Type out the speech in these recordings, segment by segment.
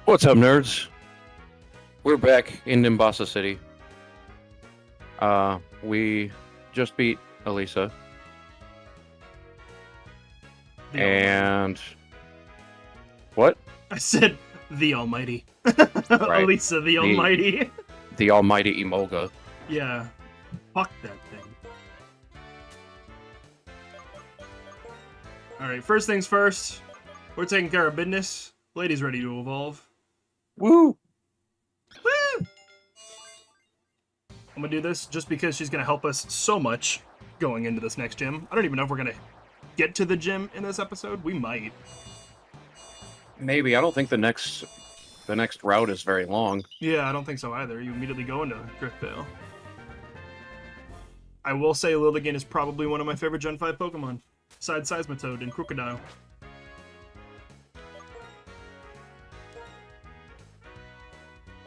What's up, nerds? We're back in Nimbasa City. We just beat Elisa. And... What? I said the Almighty. Right. Elisa the Almighty. The almighty Emolga. Yeah. Fuck that thing. Alright, first things first. We're taking care of business. Lady's ready to evolve. Woo! Woo! I'm gonna do this just because she's gonna help us so much going into this next gym. I don't even know if we're gonna get to the gym in this episode. We might. Maybe. I don't think the next route is very long. Yeah, I don't think so either. You immediately go into Driftveil. I will say Lilligant is probably one of my favorite Gen 5 Pokemon. Besides Seismitoad and Crocodile.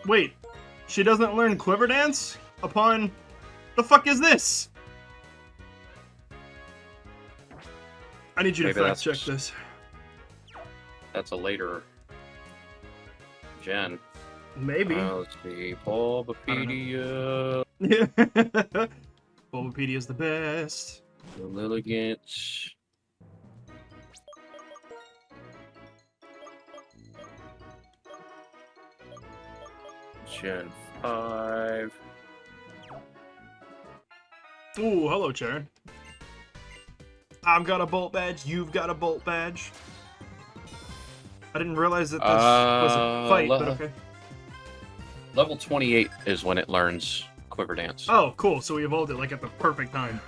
Wait, she doesn't learn Quiver Dance upon... The fuck is this? I need you to fact check this. That's a later gen. Maybe. Let's see. Bulbapedia. Bulbapedia is the best. Lilligant. Gen 5. Ooh, hello, Charon. I've got a Bolt badge. You've got a Bolt badge. I didn't realize that this was a fight, but okay. Level 28 is when it learns Quiver Dance. Oh, cool. So we evolved it like at the perfect time.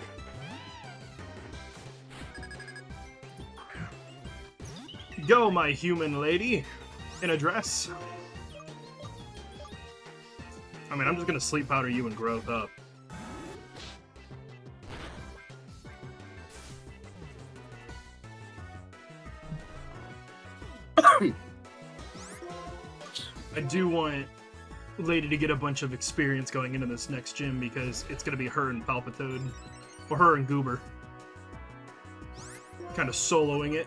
Go, my human lady. In a dress. I mean, I'm just gonna sleep powder you and growth up. I do want Lady to get a bunch of experience going into this next gym because it's going to be her and Palpitoad. Or her and Goober. Kind of soloing it.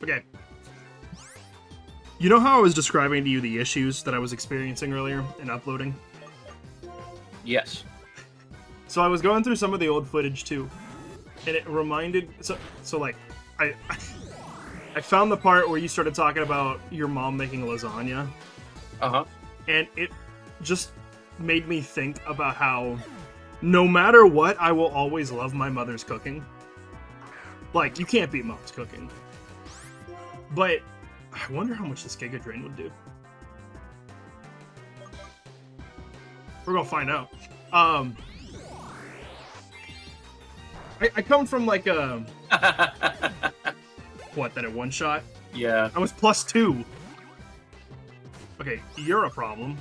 Okay. You know how I was describing to you the issues that I was experiencing earlier in uploading? Yes. So I was going through some of the old footage too, and it reminded so like I found the part where you started talking about your mom making lasagna. Uh-huh. And it just made me think about how no matter what, I will always love my mother's cooking. Like, you can't beat mom's cooking. But I wonder how much this Giga Drain would do. We're gonna find out. I come from like a... What, that at one shot? Yeah. I was +2. Okay, you're a problem.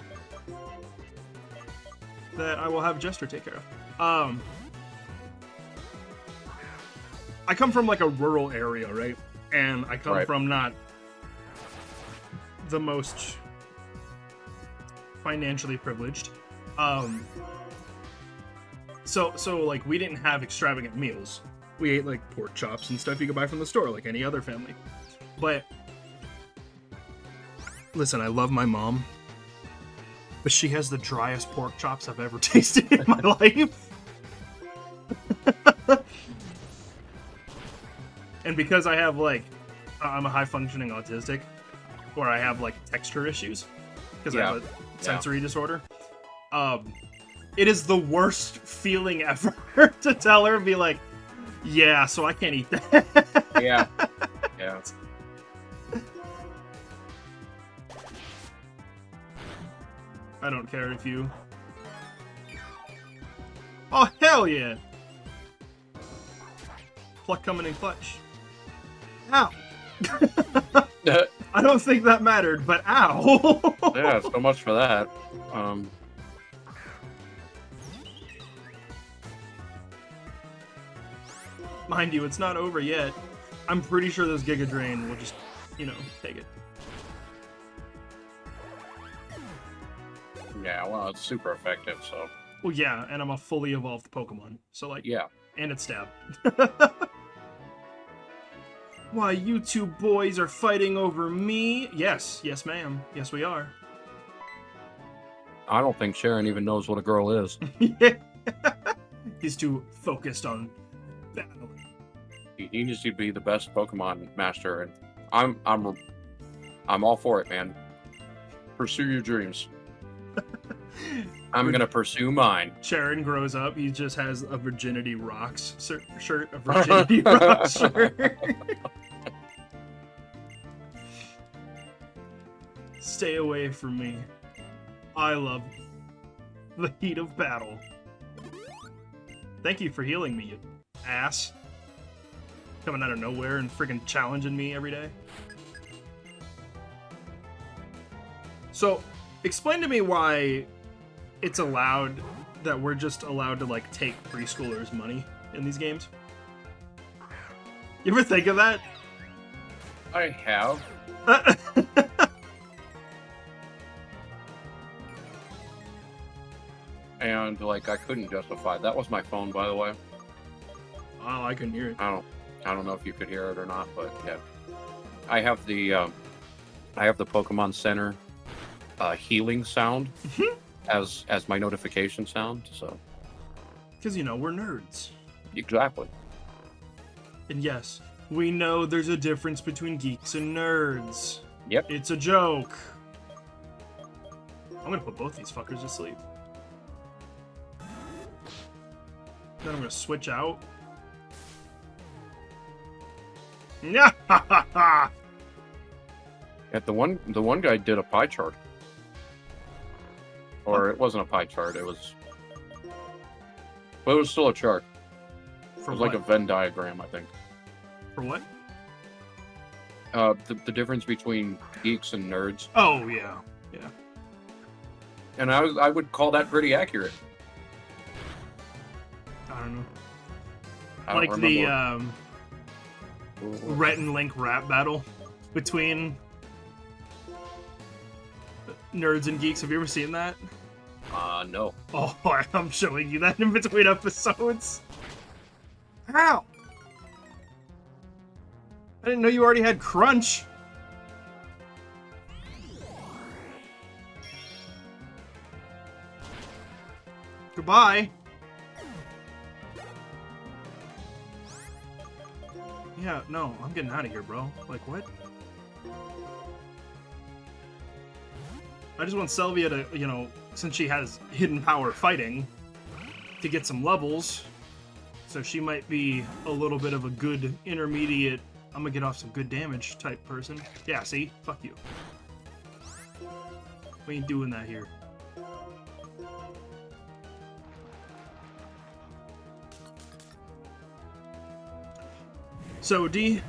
That I will have Jester take care of. I come from like a rural area, right? And I come from not the most financially privileged. So like we didn't have extravagant meals. We ate like pork chops and stuff you could buy from the store, like any other family. But listen, I love my mom, but she has the driest pork chops I've ever tasted in my life. And because I have like, I'm a high functioning autistic, or I have like texture issues, because I have a sensory disorder. It is the worst feeling ever to tell her and be like, yeah, so I can't eat that. Yeah. Yeah. I don't care if you... Oh, hell yeah! Pluck coming in clutch. Ow! I don't think that mattered, but ow! Yeah, so much for that. Mind you, it's not over yet. I'm pretty sure this Giga Drain will just, you know, take it. Yeah, well, it's super effective, so Well, yeah, and I'm a fully evolved Pokemon, so like, yeah. and it's stab. Why, you two boys are fighting over me? Yes, ma'am. Yes, we are. I don't think Sharon even knows what a girl is. He's too focused on battling. He needs to be the best Pokemon master, and I'm all for it, man. Pursue your dreams. I'm gonna pursue mine. Sharon grows up, he just has a Virginity Rocks shirt, a Virginity Rocks shirt. Stay away from me. I love the heat of battle. Thank you for healing me, you ass. Coming out of nowhere and friggin' challenging me every day. So, explain to me why it's allowed that we're just allowed to, like, take preschoolers' money in these games. You ever think of that? I have. And like I couldn't justify. That was my phone, by the way. Oh, I couldn't hear it. I don't know if you could hear it or not, but yeah. I have the Pokemon Center healing sound as my notification sound. So. Because you know we're nerds. Exactly. And yes, we know there's a difference between geeks and nerds. Yep. It's a joke. I'm gonna put both these fuckers to sleep. Then I'm gonna switch out. Yeah. The one guy did a pie chart. Or it wasn't a pie chart. It was still a chart. It was like a Venn diagram, I think. For what? The difference between geeks and nerds. Oh yeah. And I would call that pretty accurate. I don't know. I don't like remember. The Rhett and Link rap battle between nerds and geeks. Have you ever seen that? No. Oh, I'm showing you that in between episodes. How? I didn't know you already had Crunch. Goodbye. Yeah, no, I'm getting out of here, bro. Like, what? I just want Selvia to, you know, since she has hidden power fighting, to get some levels. So she might be a little bit of a good intermediate, I'm gonna get off some good damage type person. Yeah, see? Fuck you. We ain't doing that here. So, D,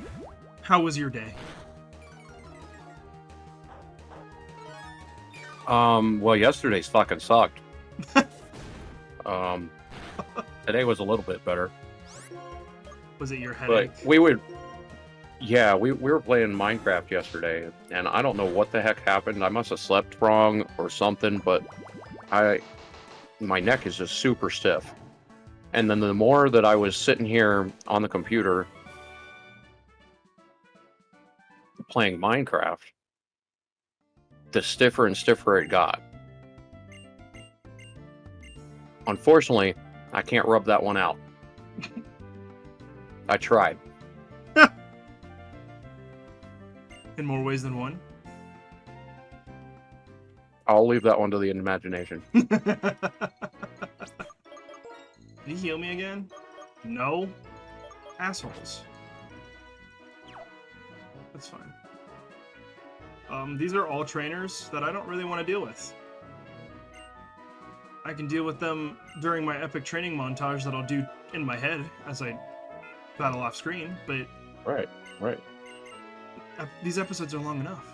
how was your day? Well, yesterday's fucking sucked. Today was a little bit better. Was it your headache? But we were playing Minecraft yesterday, and I don't know what the heck happened. I must have slept wrong or something, but my neck is just super stiff. And then the more that I was sitting here on the computer playing Minecraft, the stiffer and stiffer it got. Unfortunately, I can't rub that one out. I tried. In more ways than one? I'll leave that one to the imagination. Did he heal me again? No. Assholes. That's fine. These are all trainers that I don't really want to deal with. I can deal with them during my epic training montage that I'll do in my head as I battle off screen, but... Right. These episodes are long enough.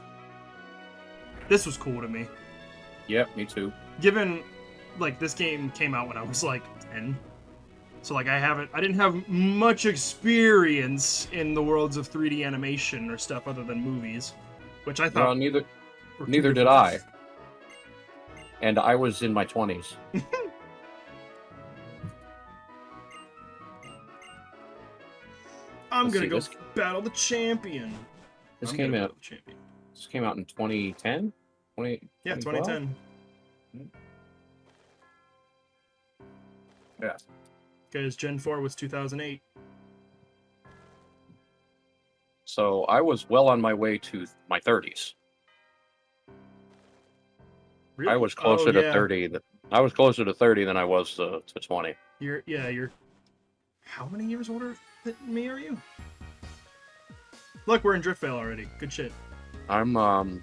This was cool to me. Yep, me too. Given, like, this game came out when I was, like, 10. So, like, I didn't have much experience in the worlds of 3D animation or stuff other than movies. Which I thought... Well, neither did I. and I was in my 20s. I'm Let's gonna see, go this- battle the champion. This I'm came gonna out. battle the champion. This came out in 2010. Yeah, 2012? 2010. Yeah. Because Gen 4 was 2008. So I was well on my way to my 30s. Really? I was closer to yeah. 30. I was closer to 30 than I was to 20. You're. How many years older than me are you? Look, we're in Driftveil already. Good shit. I'm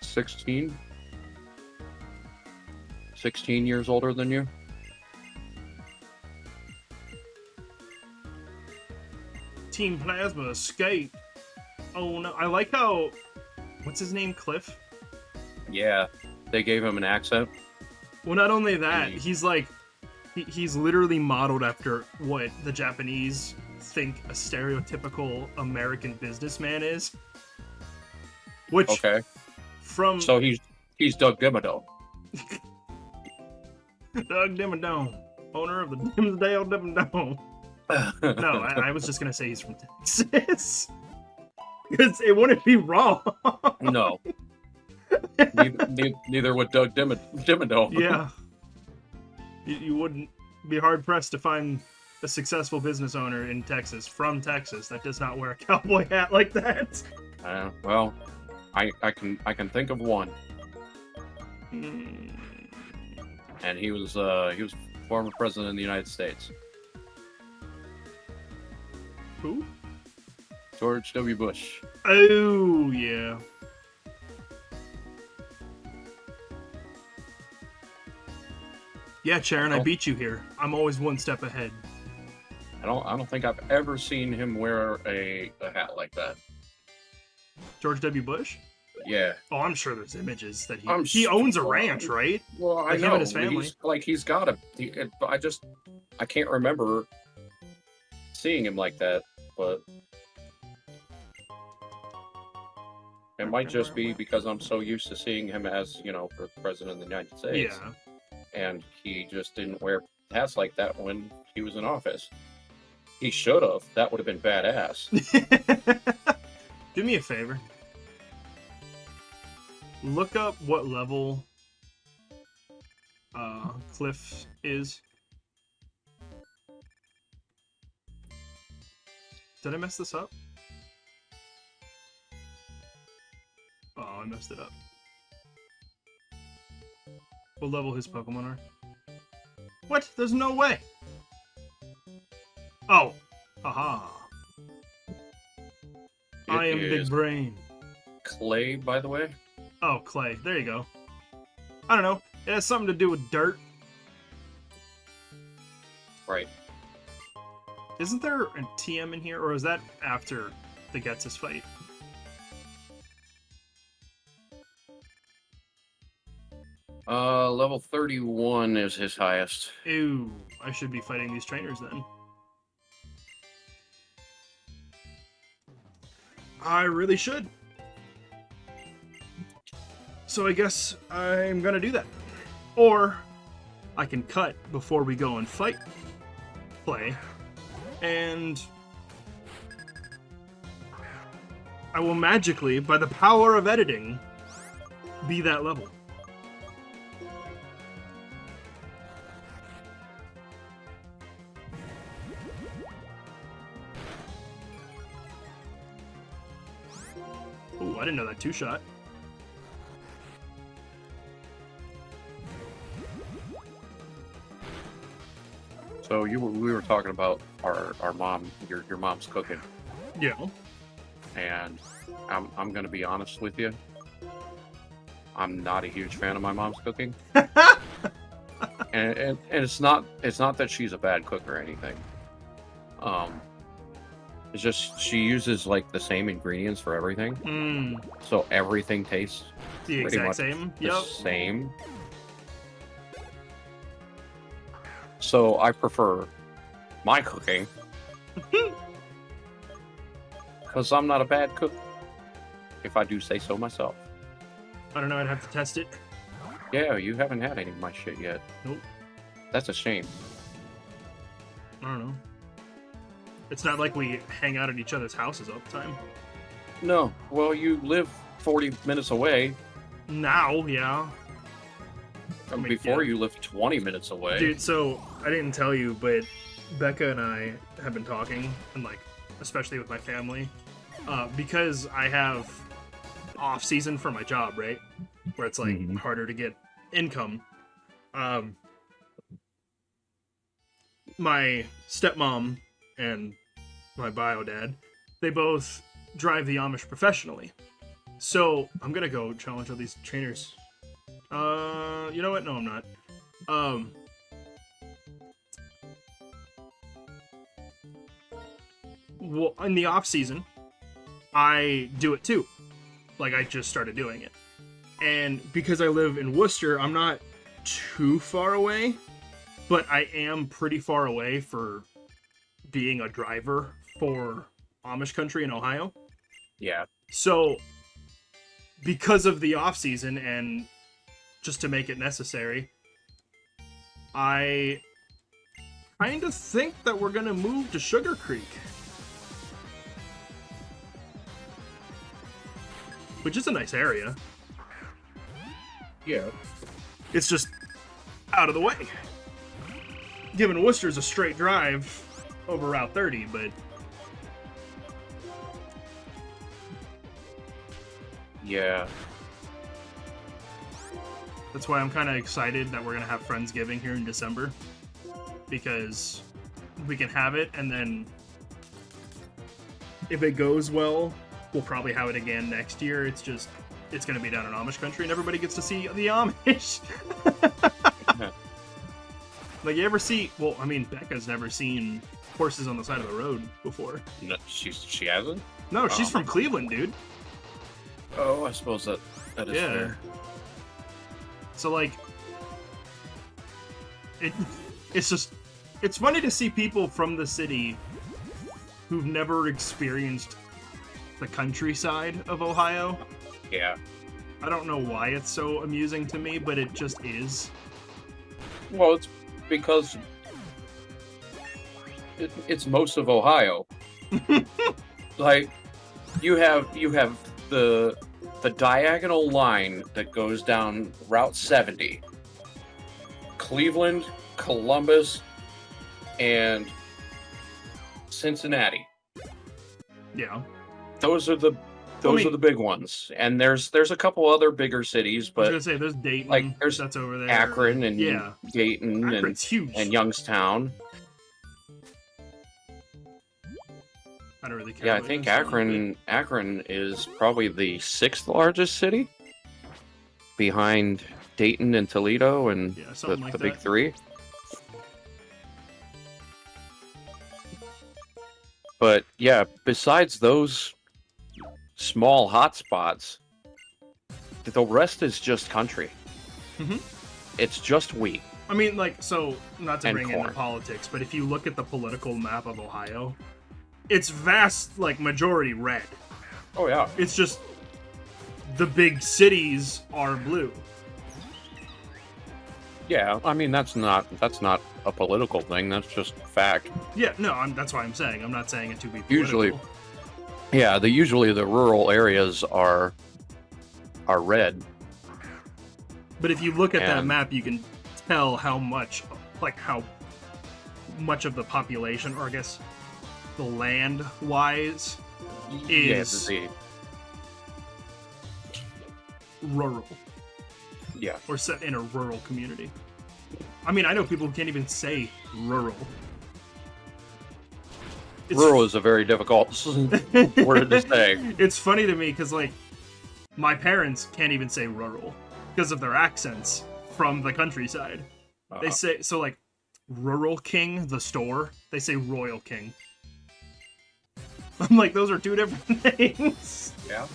16. 16 years older than you. Team Plasma escape. Oh no! I like how. What's his name? Cliff. Yeah, they gave him an accent. Well, not only that, Hey. he's like, he's literally modeled after what the Japanese think a stereotypical American businessman is. Which, Okay, from so he's Doug Dimmadome. Doug Dimmadome, owner of the Dimsdale Dimmadome. No, I was just gonna say he's from Texas. Because it wouldn't be wrong. No. Neither would Doug Dimmadome. Yeah. You wouldn't be hard pressed to find a successful business owner in Texas, from Texas, that does not wear a cowboy hat like that. Well, I can think of one, Mm, and he was former president of the United States, who? George W. Bush. Oh, yeah. Yeah, Sharon, I Oh. beat you here. I'm always one step ahead. I don't think I've ever seen him wear a hat like that. George W. Bush? Yeah. Oh, I'm sure there's images that I'm he sure- owns a ranch, right? Well, I Like him know and his family. he's got a. I can't remember seeing him like that, but it might just be because I'm so used to seeing him as for president of the United States. Yeah. And he just didn't wear hats like that when he was in office. He should have. That would have been badass. Do me a favor. Look up what level Cliff is. Did I mess this up? Oh, I messed it up. What level his Pokemon are? What? There's no way! Oh! Haha. I am Big is Brain. Clay, by the way. Oh, clay. There you go. I don't know. It has something to do with dirt. Right. Isn't there a TM in here, or is that after the Getsus fight? Level 31 is his highest. Ew. I should be fighting these trainers then. I really should. So I guess I'm gonna do that. Or I can cut before we go and play, and I will magically, by the power of editing, be that level. Ooh, I didn't know that two-shot. So we were talking about our mom, your mom's cooking, Yeah. and I'm gonna be honest with you. I'm not a huge fan of my mom's cooking, and it's not that she's a bad cook or anything. It's just she uses like the same ingredients for everything, so everything tastes The pretty exact much same. the Yep. same. So I prefer my cooking because I'm not a bad cook, if I do say so myself. I don't know. I'd have to test it. Yeah, you haven't had any of my shit yet. Nope. That's a shame. I don't know. It's not like we hang out at each other's houses all the time. No, well, you live 40 minutes away. Now, yeah. I mean, Before yeah. you lived 20 minutes away. Dude, so I didn't tell you, but Becca and I have been talking, and like, especially with my family, because I have off season for my job, right? Where it's like harder to get income. My stepmom and my bio dad, they both drive the Amish professionally. So I'm gonna go challenge all these trainers. You know what? No, I'm not. Well, in the off season, I do it too. Like, I just started doing it. And because I live in Worcester, I'm not too far away, but I am pretty far away for being a driver for Amish country in Ohio. Yeah. So, because of the off season and just to make it necessary, I kind of think that we're gonna move to Sugar Creek, which is a nice area. Yeah. It's just out of the way. Given Worcester's a straight drive over Route 30, but Yeah. that's why I'm kind of excited that we're going to have Friendsgiving here in December, because we can have it, and then if it goes well, we'll probably have it again next year. It's just, it's going to be down in Amish country, and everybody gets to see the Amish. Like, you ever see, well, I mean, Becca's never seen horses on the side of the road before. No, she hasn't? No, she's from Cleveland, dude. Oh, I suppose that is fair. So, like, it's just, it's funny to see people from the city who've never experienced the countryside of Ohio. Yeah. I don't know why it's so amusing to me, but it just is. Well, it's because it's most of Ohio. Like, you have the diagonal line that goes down Route 70. Cleveland, Columbus, and Cincinnati. Yeah. Those are the big ones. And there's a couple other bigger cities, I was but gonna say there's Dayton, like there's that's over there. Akron and Yeah. Dayton Akron's huge. and Youngstown. I don't really care. Yeah, I about think Youngstown, Akron is probably the 6th largest city, behind Dayton and Toledo and Yeah, something like the big that. 3. But yeah, besides those small hotspots, the rest is just country. Mhm. It's just wheat. I mean, like, so, not to And bring into corn. politics, but if you look at the political map of Ohio, it's vast, like, majority red. Oh yeah. It's just the big cities are blue. Yeah, I mean that's not a political thing. That's just fact. Yeah, no, that's why I'm saying. I'm not saying it to be political. Usually, yeah, usually the rural areas are red. But if you look at that And- map, you can tell how much of the population, or I guess the land-wise, is rural. Yeah. Or set in a rural community. I mean, I know people who can't even say rural. Rural is a very difficult word to say. It's funny to me because, like, my parents can't even say rural because of their accents from the countryside. They say, so, like, Rural King, the store, they say Royal King. I'm like, those are two different things. Yeah.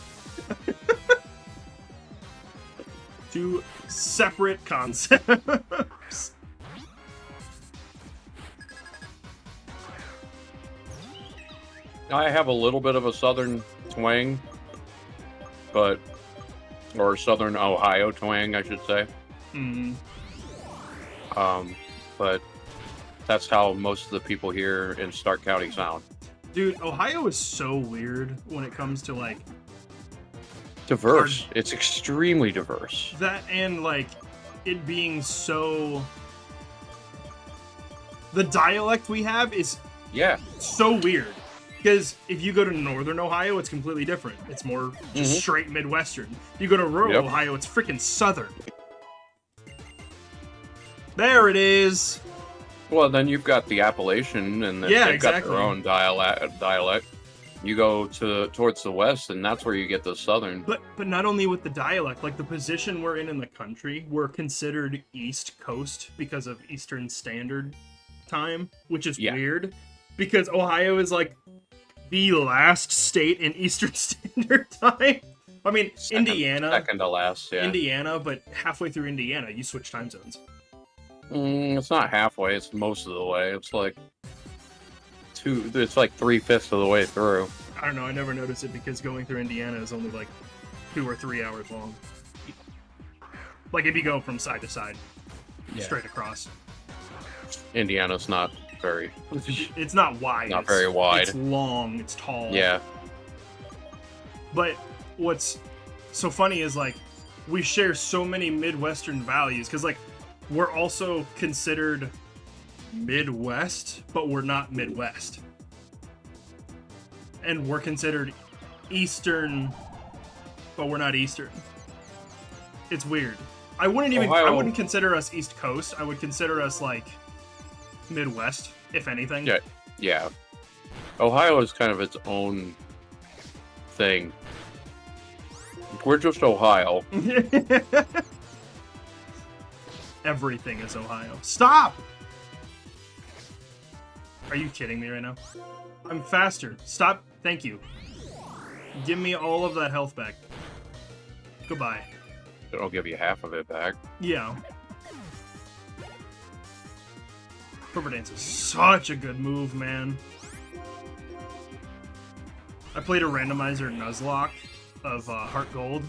Two separate concepts. I have a little bit of a southern twang, or southern Ohio twang, I should say. Mm. But that's how most of the people here in Stark County sound. Dude, Ohio is so weird when it comes to like Diverse. It's extremely diverse. that, and like it being so. The dialect we have is Yeah. so weird. Because if you go to northern Ohio, it's completely different. It's more just straight Midwestern. You go to rural Ohio, it's freaking southern. There it is. Well, then you've got the Appalachian, and they've got their own dialect. You go towards the west, and that's where you get the southern. But not only with the dialect, like the position we're in the country, we're considered East Coast because of Eastern Standard Time, which is weird. Because Ohio is like the last state in Eastern Standard Time. I mean, Indiana. Second to last, yeah. Indiana, but halfway through Indiana, you switch time zones. It's not halfway. It's most of the way. It's like It's like 3/5 of the way through. I don't know. I never noticed it because going through Indiana is only like 2 or 3 hours long. Like if you go from side to side, straight across. Indiana's not very. It's not wide. Not very wide. It's long. It's tall. Yeah. But what's so funny is like we share so many Midwestern values because like we're also considered Midwest, but we're not Midwest. And we're considered Eastern, but we're not Eastern. It's weird. I wouldn't consider us East Coast. I would consider us like Midwest, if anything. Yeah. Yeah. Ohio is kind of its own thing. We're just Ohio. Everything is Ohio. Stop! Are you kidding me right now? I'm faster. Stop. Thank you. Give me all of that health back. Goodbye. I'll give you half of it back. Yeah. Quiver Dance is such a good move, man. I played a randomizer Nuzlocke of Heart Gold,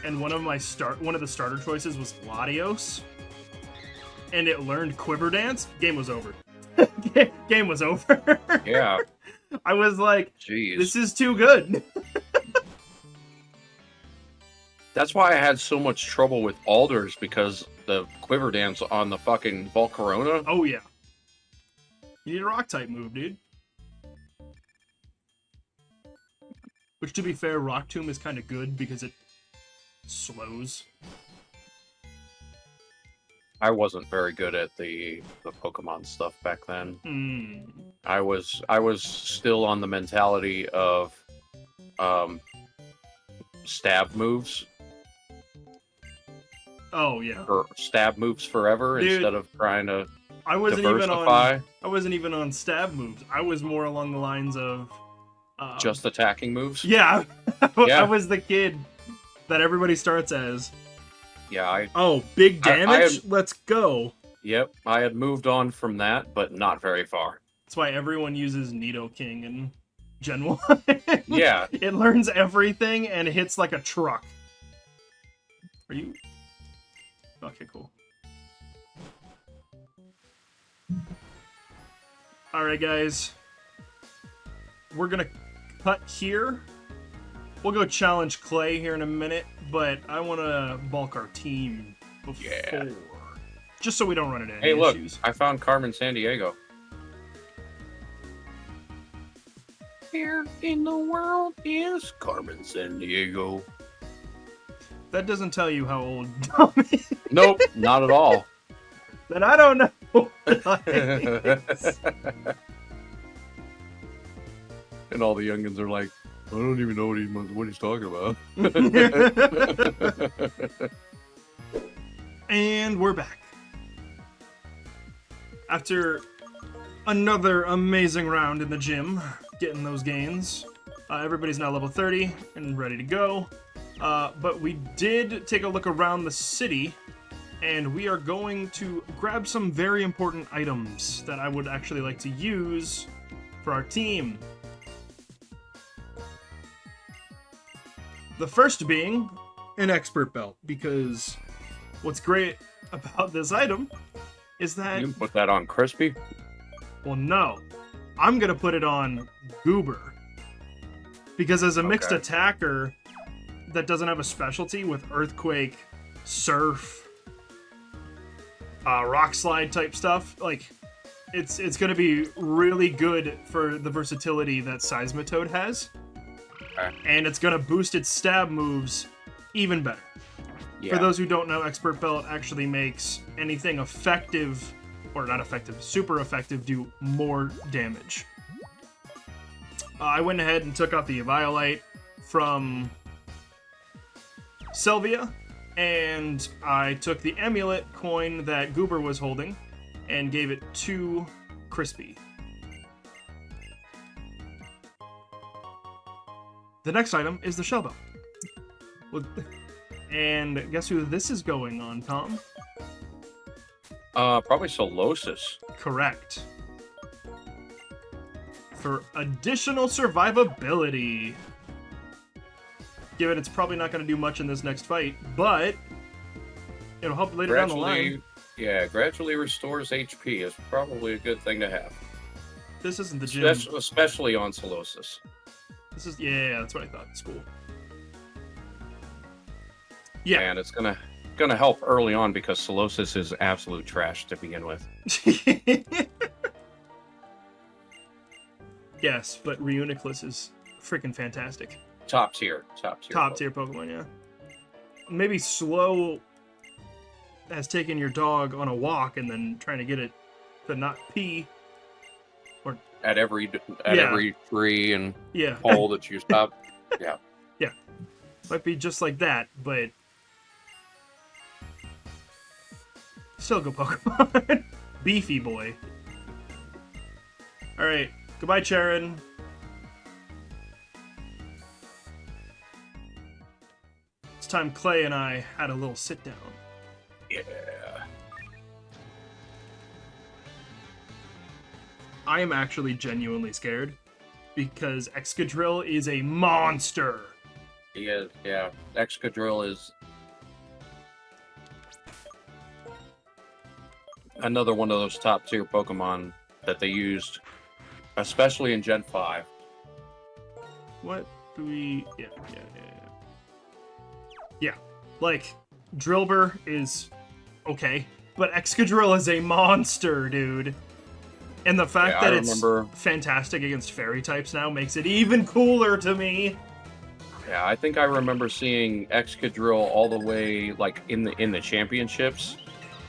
and one of the starter choices was Latios, and it learned Quiver Dance. Game was over. Game was over. Yeah. I was like, jeez, this is too good. That's why I had so much trouble with Alders, because the Quiver Dance on the fucking Volcarona. Oh, yeah. You need a Rock-type move, dude. Which, to be fair, Rock Tomb is kind of good because it slows. I wasn't very good at the Pokemon stuff back then. I was still on the mentality of stab moves. Oh yeah. Or stab moves forever, dude, instead of trying to diversify. I wasn't even on stab moves. I was more along the lines of just attacking moves. Yeah. I was the kid that everybody starts as. Yeah, big damage? Let's go. Yep, I had moved on from that, but not very far. That's why everyone uses Nidoking in Gen 1. Yeah. It learns everything and hits like a truck. Are you... Okay, cool. Alright, guys. We're gonna cut here. We'll go challenge Clay here in a minute, but I want to bulk our team before. Yeah. Just so we don't run into any issues. Look, I found Carmen Sandiego. Where in the world is Carmen Sandiego? That doesn't tell you how old Tom is. Nope, not at all. Then I don't know. And all the youngins are like, I don't even know what he's talking about. And we're back. After another amazing round in the gym, getting those gains, everybody's now level 30 and ready to go. But we did take a look around the city, and we are going to grab some very important items that I would actually like to use for our team. The first being an expert belt, because What's great about this item is that... You can put that on Crispy? Well, no. I'm going to put it on Goober. Because as a mixed attacker that doesn't have a specialty with Earthquake, Surf, Rock Slide type stuff, like, it's going to be really good for the versatility that Seismitoad has. Okay. And it's going to boost its stab moves even better. Yeah. For those who don't know, Expert Belt actually makes anything effective, or not effective, super effective, do more damage. I went ahead and took off the Eviolite from Sylvia, and I took the Amulet coin that Goober was holding and gave it to Crispy. The next item is the Shell Belt. And guess who this is going on, Tom? Probably Solosis. Correct. For additional survivability. Given it's probably not going to do much in this next fight, but it'll help later down the line. Yeah, gradually restores HP is probably a good thing to have. This isn't the gym. Especially on Solosis. This is, yeah, that's what I thought. It's cool. Yeah. And it's gonna help early on because Solosis is absolute trash to begin with. Yes, but Reuniclus is freaking fantastic. Top tier Pokemon, yeah. Maybe Slow has taken your dog on a walk and then trying to get it to not pee. Or at every tree and hole that you stop. Yeah. Yeah. Might be just like that, but still go Pokemon. Beefy boy. Alright. Goodbye, Charon. It's time Clay and I had a little sit down. Yeah. I am actually genuinely scared because Excadrill is a monster. He is, yeah. Excadrill is another one of those top tier Pokemon that they used, especially in Gen 5. What do we... Yeah. Yeah, like, Drillbur is okay, but Excadrill is a monster, dude. And the fact that it's fantastic against fairy types now makes it even cooler to me. Yeah, I think I remember seeing Excadrill all the way, like, in the championships,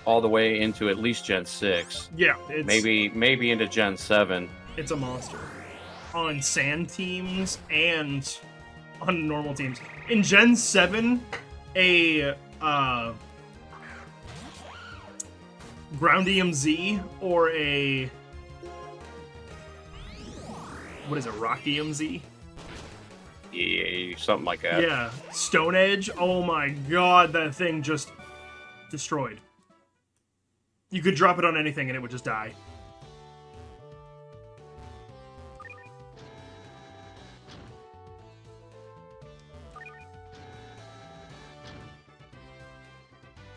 all the way into at least Gen 6. Yeah, it's... Maybe into Gen 7. It's a monster. On sand teams and on normal teams. In Gen 7, a Ground EMZ or a... What is it, Rock EMZ? Yeah, something like that. Yeah, Stone Edge. Oh my god, that thing just destroyed. You could drop it on anything and it would just die.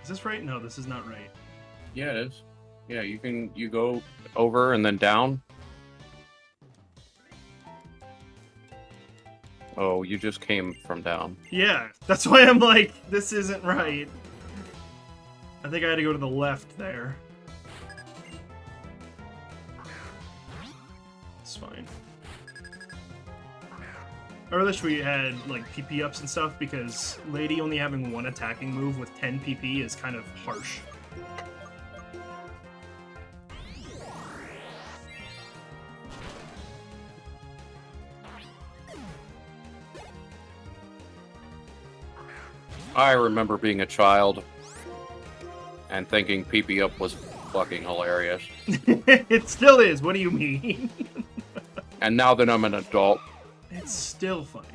Is this right? No, this is not right. Yeah, it is. Yeah, you go over and then down. Oh, you just came from down. Yeah, that's why I'm like, this isn't right. I think I had to go to the left there. It's fine. I wish we had, like, PP ups and stuff, because Lady only having one attacking move with 10 PP is kind of harsh. I remember being a child and thinking PP up was fucking hilarious. It still is, what do you mean? And now that I'm an adult, it's still funny.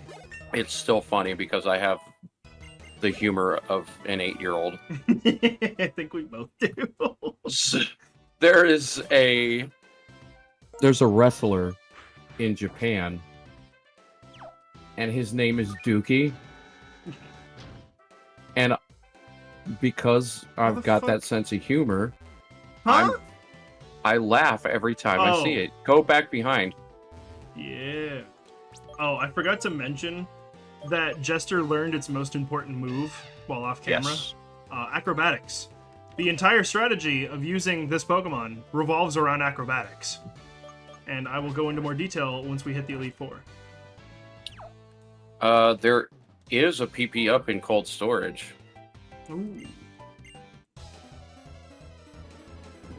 It's still funny because I have the humor of an 8-year-old. I think we both do. There's a wrestler in Japan, and his name is Dookie. And because How the I've got fuck? that sense of humor, Huh? I laugh every time I see Oh. it. Go back behind. Yeah. Oh, I forgot to mention that Jester learned its most important move while off camera. Yes. Acrobatics. The entire strategy of using this Pokemon revolves around acrobatics. And I will go into more detail once we hit the Elite Four. There is a PP up in cold storage. Ooh.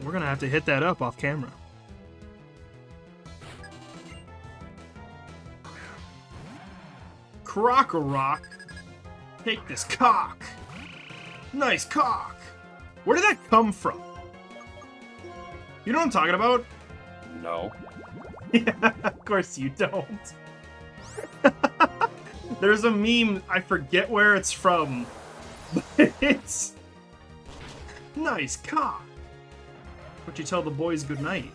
We're gonna have to hit that up off camera. Crocorock. Take this cock. Nice cock. Where did that come from? You know what I'm talking about? No. Yeah, of course you don't. There's a meme, I forget where it's from, but it's nice cock. But you tell the boys goodnight.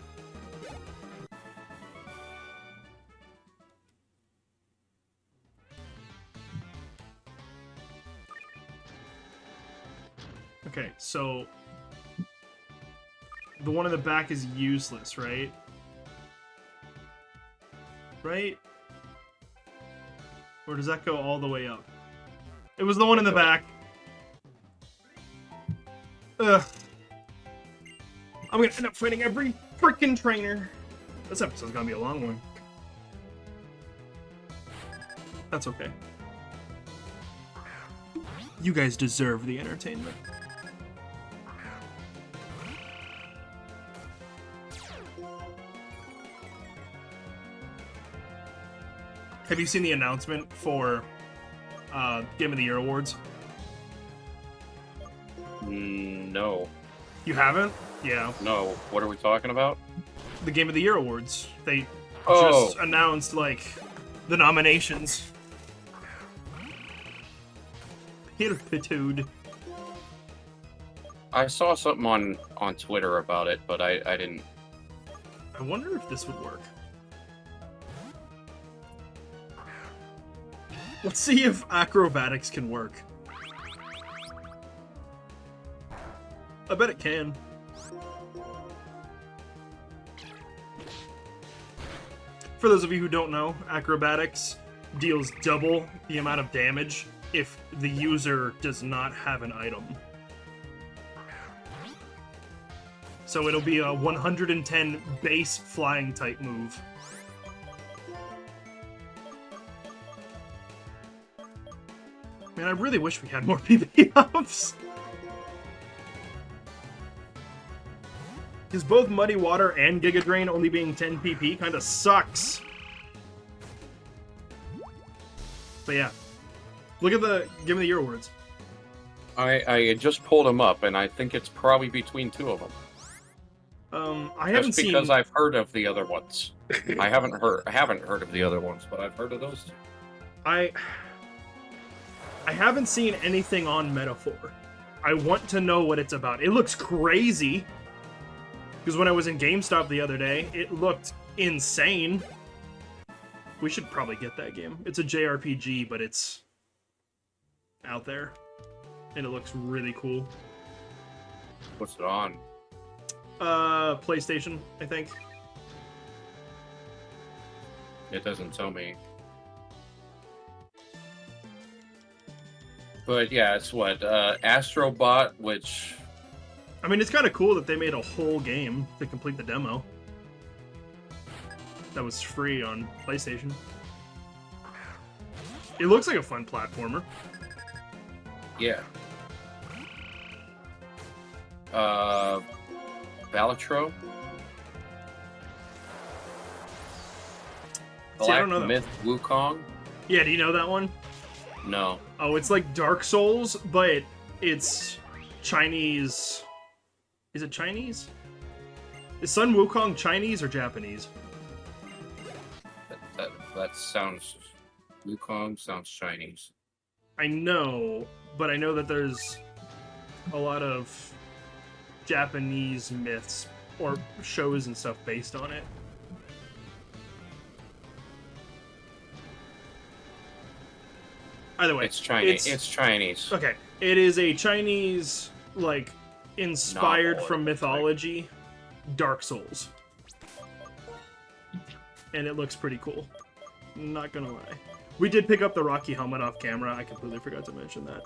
Okay, so the one in the back is useless, right? Right? Or does that go all the way up? It was the one in the back. Ugh. I'm gonna end up fighting every freaking trainer. This episode's gonna be a long one. That's okay. You guys deserve the entertainment. Have you seen the announcement for Game of the Year awards? No. You haven't? Yeah. No. What are we talking about? The Game of the Year awards. They Oh. just announced, like, the nominations. Pilpitude. I saw something on Twitter about it, but I didn't. I wonder if this would work. Let's see if acrobatics can work. I bet it can. For those of you who don't know, acrobatics deals double the amount of damage if the user does not have an item. So it'll be a 110 base flying type move. Man, I really wish we had more PvP ups. Because both Muddy Water and Giga Drain only being 10 PP kind of sucks. But yeah. Look at the Game of the Year awards. I just pulled them up, and I think it's probably between two of them. I haven't seen... because I've heard of the other ones. I haven't heard of the other ones, but I've heard of those two. I haven't seen anything on Metaphor. I want to know what it's about. It looks crazy. Because when I was in GameStop the other day, it looked insane. We should probably get that game. It's a JRPG, but it's out there. And it looks really cool. What's it on? PlayStation, I think. It doesn't tell me. But yeah, it's what? Astrobot, which... I mean, it's kind of cool that they made a whole game to complete the demo. That was free on PlayStation. It looks like a fun platformer. Yeah. Balatro? See, I don't know Black that Myth Wukong? Yeah, do you know that one? No. Oh, it's like Dark Souls, but it's Chinese. Is it Chinese? Is Sun Wukong Chinese or Japanese? That sounds... Wukong sounds Chinese. I know, but I know that there's a lot of Japanese myths or shows and stuff based on it. Either way, It's Chinese. It's Chinese. Okay, It is a Chinese, like, inspired Novel, from it looks like. mythology, Dark Souls. And it looks pretty cool. Not gonna lie. We did pick up the Rocky helmet off camera. I completely forgot to mention that.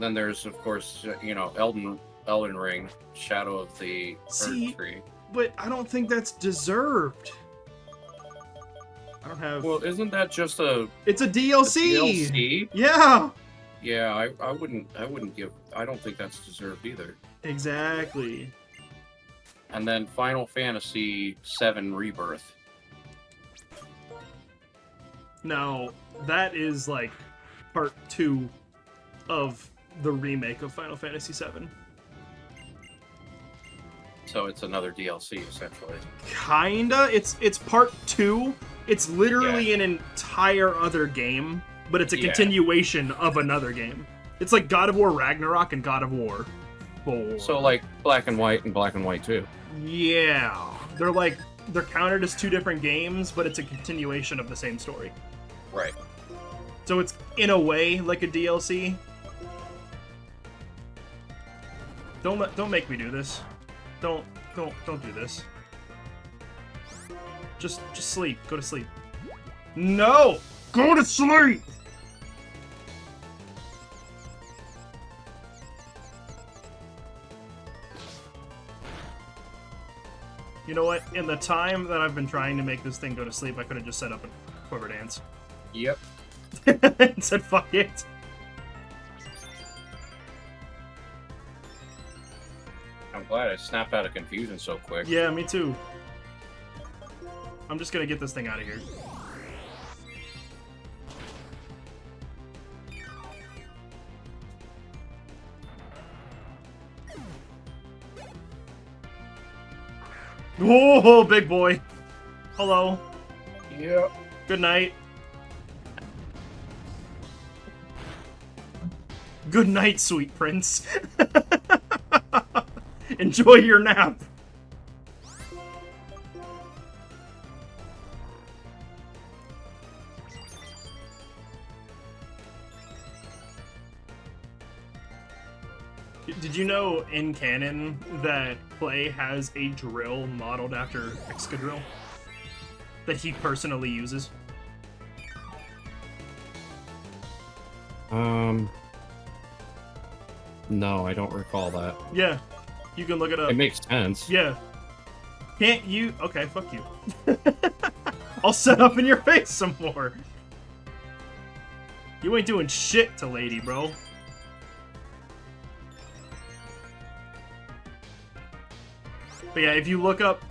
Then there's, of course, you know, Elden Ring, Shadow of the See, Earth Tree. but I don't think that's deserved. I don't have... Well, isn't that just It's a DLC! DLC? Yeah! Yeah, I wouldn't give... I don't think that's deserved either. Exactly. And then Final Fantasy VII Rebirth. Now, that is, like, part 2 of the remake of Final Fantasy VII. So it's another DLC, essentially. Kinda. It's part 2. It's literally an entire other game, but it's a continuation of another game. It's like God of War Ragnarok and God of War 4. So, like, Black and White and Black and White 2. Yeah. They're counted as 2 different games, but it's a continuation of the same story. Right. So it's, in a way, like a DLC. Don't make me do this. Don't do this. Just sleep. Go to sleep. No! Go to sleep! You know what? In the time that I've been trying to make this thing go to sleep, I could have just set up a quiver dance. Yep. And said, fuck it. I'm glad I snapped out of confusion so quick. Yeah, me too. I'm just gonna get this thing out of here. Whoa, big boy. Hello. Yep. Good night. Good night, sweet prince. Enjoy your nap. Did you know in canon that Clay has a drill modeled after Excadrill that he personally uses? No, I don't recall that. Yeah, you can look it up. It makes sense. Yeah. Can't you? Okay, fuck you. I'll set up in your face some more. You ain't doing shit to Lady, bro. But yeah, if you look up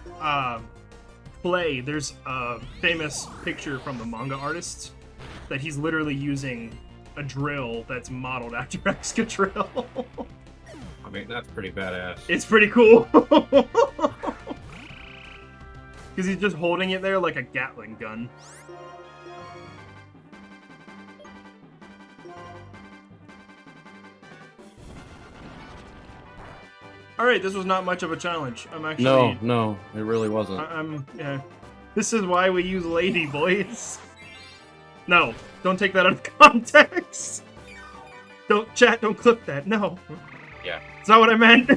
Play, there's a famous picture from the manga artists that he's literally using a drill that's modeled after Excadrill. I mean, that's pretty badass. It's pretty cool. Because he's just holding it there like a Gatling gun. Alright, this was not much of a challenge. I'm actually... No, it really wasn't. Yeah. This is why we use Lady, boys. No, don't take that out of context. Don't clip that, no. Yeah. That's not what I meant.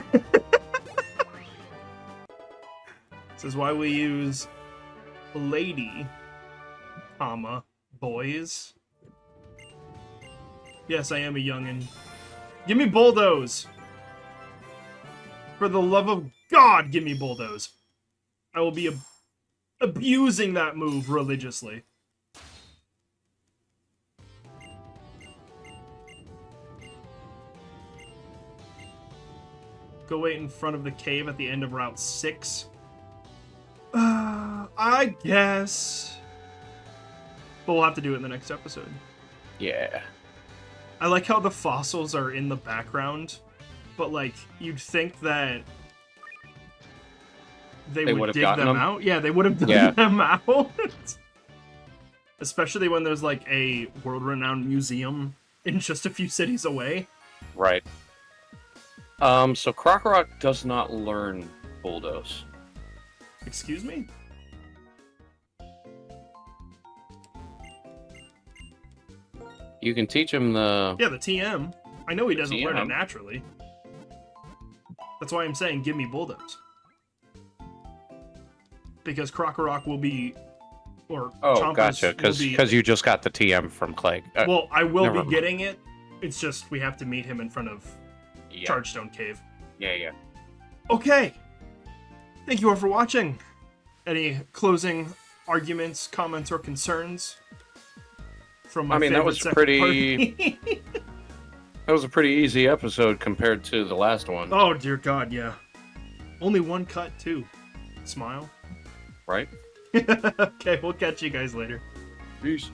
This is why we use Lady, comma, boys. Yes, I am a youngin'. Give me Bulldoze! For the love of God, give me Bulldoze. I will be abusing that move religiously. Go wait in front of the cave at the end of Route 6. I guess. But we'll have to do it in the next episode. Yeah. I like how the fossils are in the background, but like, you'd think that they would dig them out. Yeah, they would have dug them out. Especially when there's like a world-renowned museum in just a few cities away. Right. So Krokorok does not learn Bulldoze. Excuse me? You can teach him the... Yeah, the TM. I know he doesn't learn it TM. naturally. That's why I'm saying give me Bulldoze. Because Krokorok will be... Or Oh, Chompus gotcha. will be... Because you just got the TM from Clay. Well, I will never be mind. getting it. It's just we have to meet him in front of Yeah. Chargestone Cave. Yeah. Okay. Thank you all for watching. Any closing arguments, comments, or concerns from my that was favorite pretty... second party? That was a pretty easy episode compared to the last one. Oh, dear God, yeah. Only one cut, too. Smile. Right? Okay, we'll catch you guys later. Peace.